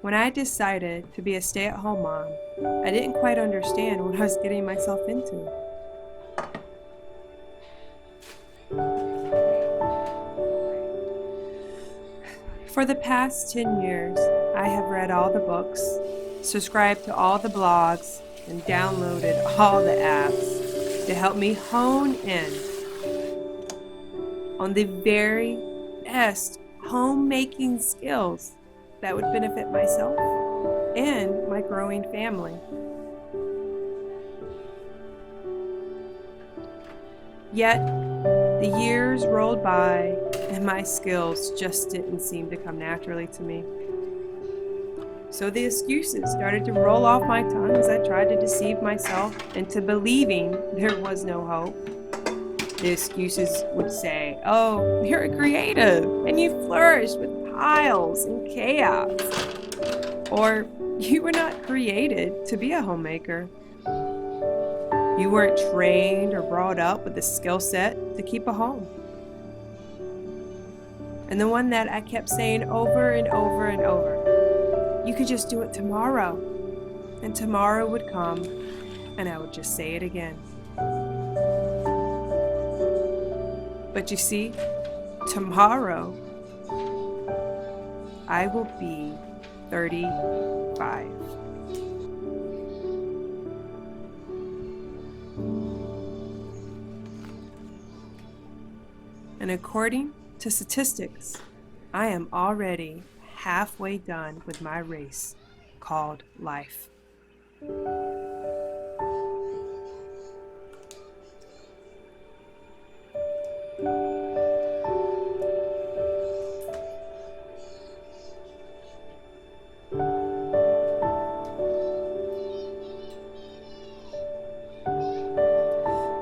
When I decided to be a stay-at-home mom, I didn't quite understand what I was getting myself into. For the past 10 years, I have read all the books, subscribed to all the blogs, and downloaded all the apps to help me hone in on the very best homemaking skills that would benefit myself and my growing family. Yet, the years rolled by and my skills just didn't seem to come naturally to me. So the excuses started to roll off my tongue as I tried to deceive myself into believing there was no hope. The excuses would say, "Oh, you're a creative and you flourish with piles and chaos." Or, "You were not created to be a homemaker. You weren't trained or brought up with the skill set to keep a home." And the one that I kept saying over and over and over, "You could just do it tomorrow." And tomorrow would come and I would just say it again. But you see, tomorrow I will be 35. And according to statistics, I am already halfway done with my race called life.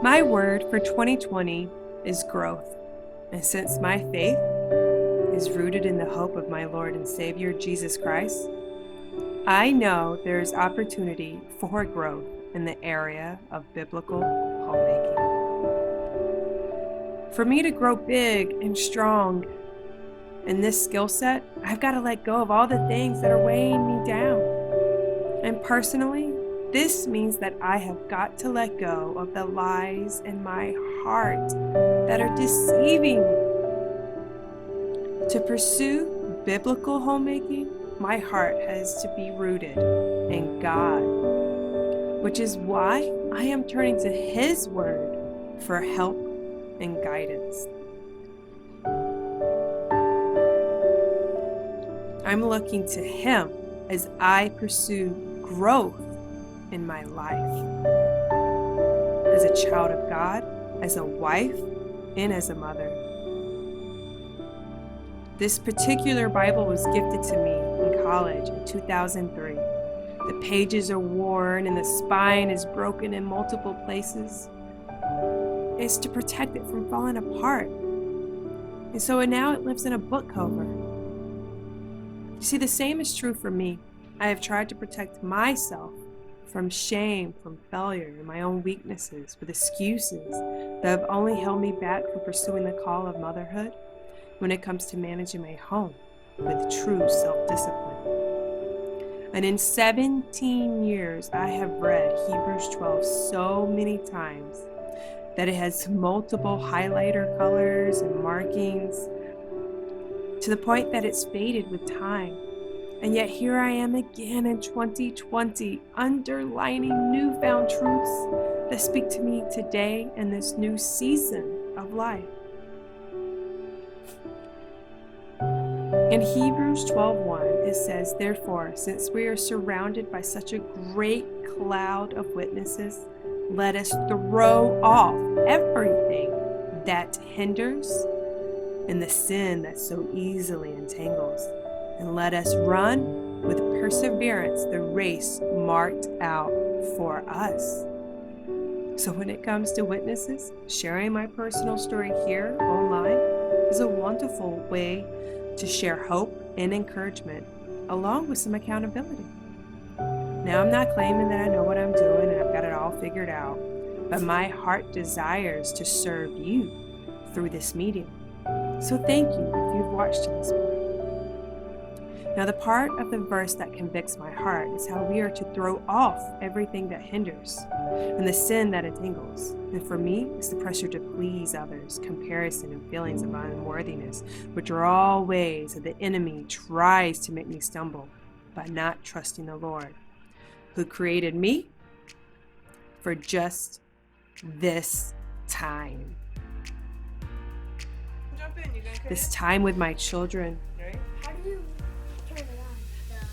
My word for 2020 is growth. And since my faith is rooted in the hope of my Lord and Savior, Jesus Christ, I know there is opportunity for growth in the area of biblical homemaking. For me to grow big and strong in this skill set, I've got to let go of all the things that are weighing me down. And personally, this means that I have got to let go of the lies in my heart that are deceiving me. To pursue biblical homemaking, my heart has to be rooted in God, which is why I am turning to His Word for help and guidance. I'm looking to Him as I pursue growth in my life, as a child of God, as a wife, and as a mother. This particular Bible was gifted to me in college in 2003. The pages are worn and the spine is broken in multiple places. It's to protect it from falling apart. And so now it lives in a book cover. You see, the same is true for me. I have tried to protect myself from shame, from failure, and my own weaknesses with excuses that have only held me back from pursuing the call of motherhood when it comes to managing my home with true self-discipline. And in 17 years, I have read Hebrews 12 so many times that it has multiple highlighter colors and markings to the point that it's faded with time. And yet here I am again in 2020, underlining newfound truths that speak to me today in this new season of life. In Hebrews 12:1, it says, "Therefore, since we are surrounded by such a great cloud of witnesses, let us throw off everything that hinders and the sin that so easily entangles. And let us run with perseverance the race marked out for us." So when it comes to witnesses, sharing my personal story here online is a wonderful way to share hope and encouragement, along with some accountability. Now, I'm not claiming that I know what I'm doing and I've got it all figured out, but my heart desires to serve you through this medium. So thank you if you've watched to this point. Now, the part of the verse that convicts my heart is how we are to throw off everything that hinders and the sin that entangles. And for me, it's the pressure to please others, comparison, and feelings of unworthiness, which are all ways that the enemy tries to make me stumble by not trusting the Lord, who created me for just this time. This time with my children. How do you turn it on?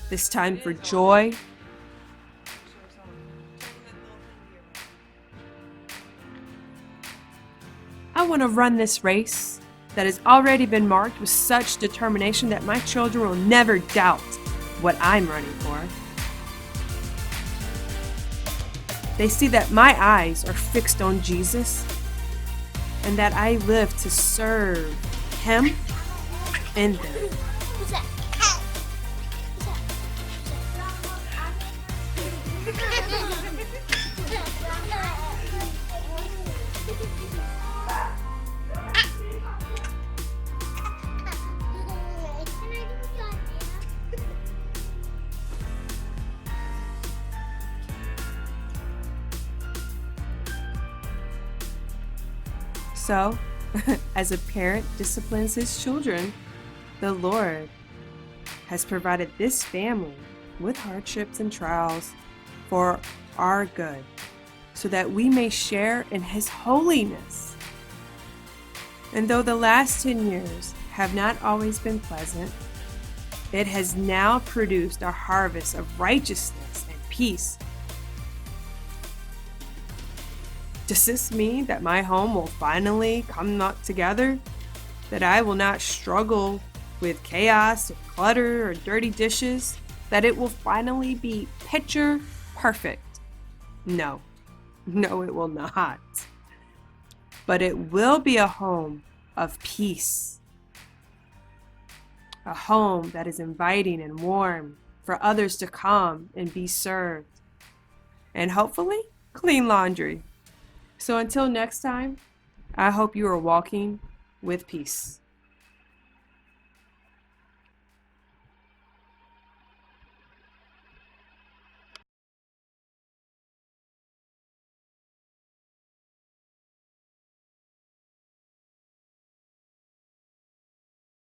This time for joy. I want to run this race that has already been marked with such determination that my children will never doubt what I'm running for. They see that my eyes are fixed on Jesus and that I live to serve Him and them. Who's that? So, as a parent disciplines his children, the Lord has provided this family with hardships and trials for our good, so that we may share in His holiness. And though the last 10 years have not always been pleasant, it has now produced a harvest of righteousness and peace. Does this mean that my home will finally come up together? That I will not struggle with chaos or clutter or dirty dishes? That it will finally be picture perfect? No, it will not. But it will be a home of peace. A home that is inviting and warm for others to come and be served. And hopefully, clean laundry. So until next time, I hope you are walking with peace.